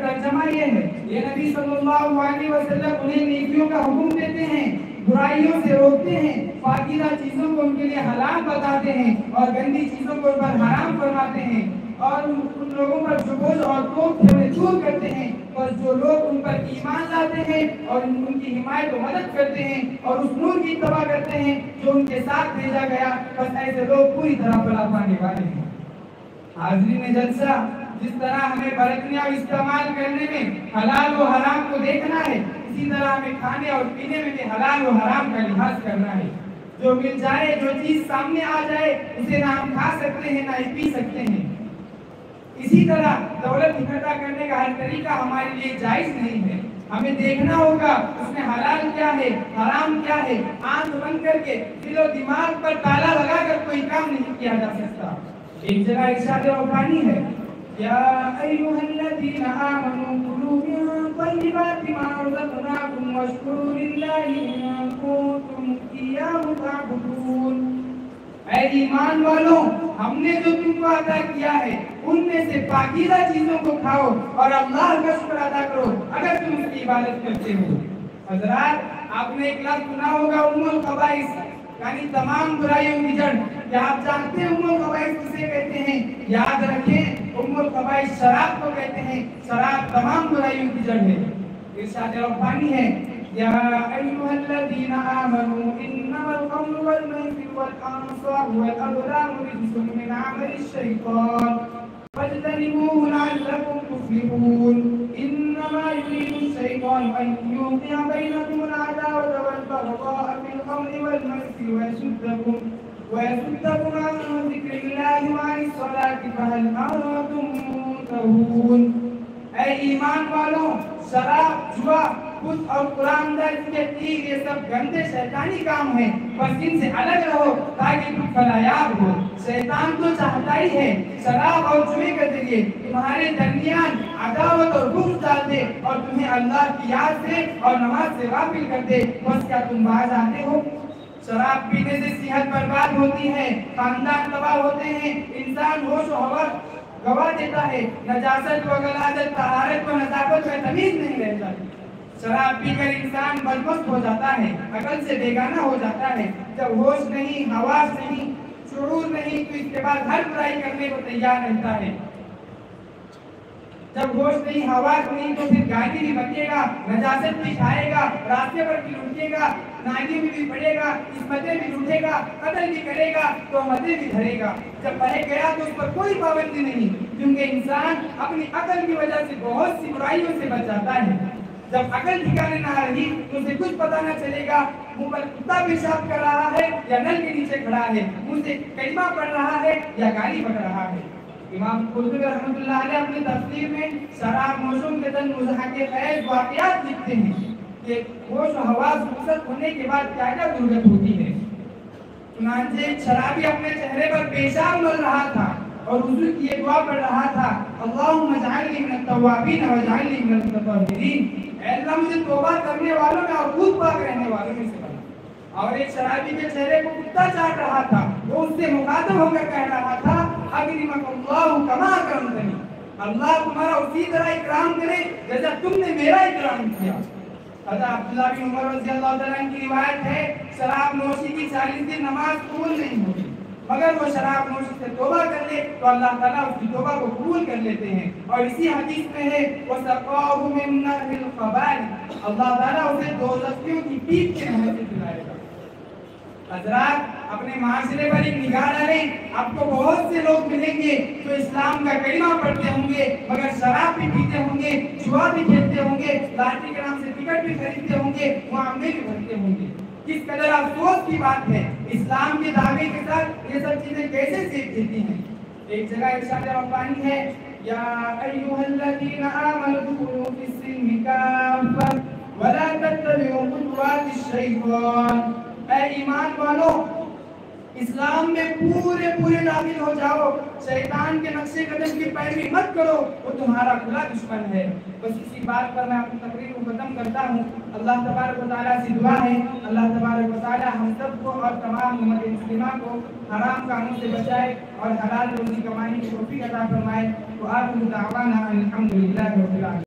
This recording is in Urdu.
ترجمہ یہ ہے، یہ نبی صلی اللہ علیہ وسلم انہیں نیکیوں کا حکم دیتے ہیں، برائیوں سے روکتے ہیں، پاکیزہ چیزوں کو ان کے لیے حلال بتاتے ہیں اور گندی چیزوں کو ان پر حرام فرماتے ہیں، اور ان لوگوں پر جو بوجھ اور توق تھے انہیں دور کرتے ہیں، اور جو لوگ ان پر ایمان لاتے ہیں اور ان کی حمایت و مدد کرتے ہیں اور اس نور کی اتباع کرتے ہیں جو ان کے ساتھ بھیجا گیا، بس ایسے لوگ پوری طرح فلاح پانے والے ہیں۔ حاضرین جلسہ، جس طرح ہمیں برتنے اور استعمال کرنے میں حلال و حرام کو دیکھنا ہے، اسی طرح ہمیں کھانے اور پینے میں بھی حلال و حرام کا لحاظ کرنا ہے۔ جو مل جائے، جو چیز سامنے آ جائے، اسے نہ ہم کھا سکتے ہیں نہ ہی پی سکتے ہیں۔ اسی طرح دولت اکٹھا کرنے کا ہر طریقہ ہمارے لیے جائز نہیں ہے، ہمیں دیکھنا ہوگا اس میں حلال کیا ہے، حرام کیا ہے۔ آنکھ بند کر کے دل و دماغ پر تالا لگا کر کوئی کام نہیں کیا جا سکتا۔ ایک جگہ ارشاد ربانی ہے، یا ایھا الذین آمنوا کلوا من طیبات ما رزقناکم واشکروا للہ ان کنتم ایاہ تعبدون۔ اے ایمان والوں، ہم نے جو تم کو عطا کیا ہے ان میں سے پاکیزہ چیزوں کو کھاؤ اور اللہ کا شکر ادا کرو اگر تم اس کی عبادت کرتے ہو۔ حضرات، آپ نے ایک لفظ سنا ہوگا ام الخبائث، یعنی تمام برائیوں کی جڑ۔ کیا آپ جانتے ہیں ام الخبائث کسے کہتے ہیں؟ یاد رکھیں، ام الخبائث شراب کو کہتے ہیں۔ شراب تمام برائیوں کی جڑ ہے۔ ارشاد ربانی ہے، یا ایھا الذین آمنوا انما الخمر والمیسر والانصاب والازلام رجس من عمل الشیطان فاجتنبوه لعلکم تفلحون۔ انما یرید الشیطان ان یوقع بینکم العداوة والبغضاء فی الخمر والمیسر ویصدکم عن ذکر اللہ وعن الصلاة فہل انتم منتہون۔ اے ایمان والوں، شراب، جوا، بت اور قرآن درد کے تیر، یہ سب گندے شیطانی کام ہیں، بس ان سے الگ رہو تاکہ تم فلاحیاب ہو۔ شیطان تو چاہتا ہی ہے شراب اور جوے کے ذریعے تمہارے درمیان عداوت اور بغض ڈال دے اور تمہیں اللہ کی یاد سے اور نماز سے غافل کر دے۔ بس کیا تم باز آتے ہو؟ شراب پینے سے صحت برباد ہوتی ہے، خاندان تباہ ہوتے ہیں، انسان ہوش و حواس گوا دیتا ہے، نجاست و غلاظت، طہارت و نظافت میں تمیز نہیں رہتا۔ شراب پی کر انسان بدمست ہو جاتا ہے، عقل سے بیگانہ ہو جاتا ہے۔ جب ہوش نہیں، حواس نہیں، شعور نہیں، تو اس کے بعد ہر برائی کرنے کو تیار رہتا ہے۔ جب ہوش نہیں، حواس نہیں، تو پھر گالی بھی بکے گا، نجاست بھی کھائے گا، راستے پر بھی لوٹے گا، نالی میں بھی پڑے گا، عصمتیں بھی لوٹے گا، قتل بھی کرے گا، تہمتیں بھی دھرے گا۔ جب بہہ گیا تو اس پر کوئی پابندی نہیں، کیونکہ انسان اپنی عقل کی وجہ سے بہت سی برائیوں سے بچ جاتا ہے۔ جب عقل ٹھکانے نہ رہی تو اسے کچھ پتہ نہ چلے گا منہ پر کتا پیشاب کر رہا ہے یا نل کے نیچے کھڑا ہے، منہ سے کلمہ پڑھ رہا ہے یا گالی بک رہا ہے۔ امام قرطبی رحمۃ اللہ علیہ اپنی تفسیر میں شراب نوشوں کے دن مضحک خیز واقعات لکھتے ہیں کہ ہوش و حواس رخصت ہونے کے بعد کیا کیا ضرورت ہوتی ہے۔ چنانچہ ایک شرابی اپنے چہرے پر پیشاب مل رہا تھا اور حضور کی یہ دعا پڑھ رہا تھا، اللہم اجعلنی من التوابین واجعلنی من المتطہرین، اے اللہ مجھے توبہ کرنے والوں میں اور خود پاک رہنے والوں میں سے بنا۔ اور ایک شرابی کے چہرے کو کتا چاٹ رہا تھا، وہ اس سے مخاطب ہو کر کہہ رہا تھا، اکرمک اللہ کما اکرمتنی، اللہ تمہارا اسی طرح اکرام کرے جیسا تم نے میرا اکرام کیا۔ حضرت عبداللہ بن عمر رضی اللہ تعالیٰ عنہ کی روایت ہے، شراب نوشی کی 40 دن نماز قبول نہیں ہوتی، مگر وہ شراب نوشی سے توبہ کر لے تو اللہ تعالیٰ اس کی توبہ کو قبول کر لیتے ہیں۔ اور اسی حدیث میں ہے وَسَقَاهُ مِن نَهْرِ الْخَبَالِ، اللہ تعالیٰ اسے دوزخیوں کی پیپ کے نہر سے پلائے گا۔ حضرات، اپنے معاشرے پر ایک نگاہ ڈالیں، آپ کو بہت سے لوگ ملیں گے جو اسلام کا کلمہ پڑھتے ہوں گے مگر شراب بھی پیتے ہوں گے، جوا بھی کھیلتے ہوں گے، لاٹری کے نام سے ٹکٹ بھی خریدتے ہوں گے، معاملے بھی بھرتے ہوں گے۔ کس قدر افسوس کی بات ہے، اسلام کے دعوے کے ساتھ یہ سب چیزیں کیسے سیکھ دیتی ہیں۔ ایک جگہ ارشاد ربانی ہے، یا ایھا الذین آمنوا ادخلوا فی السلم کافۃ ولا تتبعوا خطوات الشیطان، اے ایمان والو، اسلام میں پورے داخل ہو جاؤ، شیطان کے نقش قدم کی پیروی مت کرو، وہ تمہارا کھلا دشمن ہے۔ بس اسی بات پر میں اپنی تقریر کو ختم کرتا ہوں۔ اللہ تبارک و تعالیٰ سے دعا ہے، اللہ تبارک و تعالیٰ ہم سب کو اور تمام امت مسلمہ کو حرام کاموں سے بچائے اور حلال روزی کمانے کی توفیق عطا فرمائے۔ وآخر دعوانا الحمدللہ رب العالمین۔